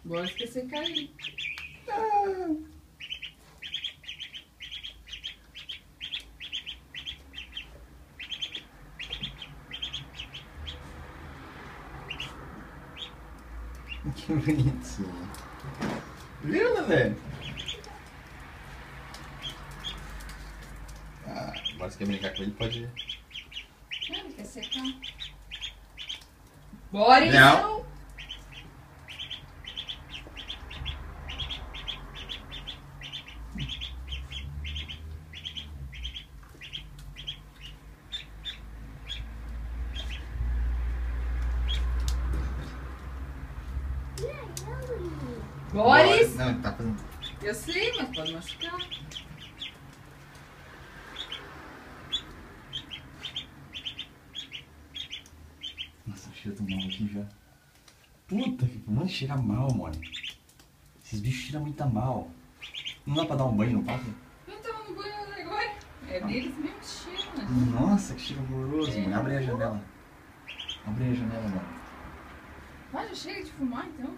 Boris quer secar aí. Ah. Que bonitinho. Viu, né, velho? Ah, agora você quer brincar com ele, pode ir. Não, ele quer secar. Boris! Não. Boris! Não, ele tá fazendo. Eu sei, mas pode machucar. Nossa, cheira tão mal aqui já. Puta que mano, cheira mal, mano. Esses bichos cheiram muito mal. Não dá pra dar um banho no pato? Eu tava no banho agora. É deles mesmo que cheiro, né? Nossa, que cheiro horroroso, É. mano. Abre a janela. Abre a janela, mano. Mas já chega de fumar então.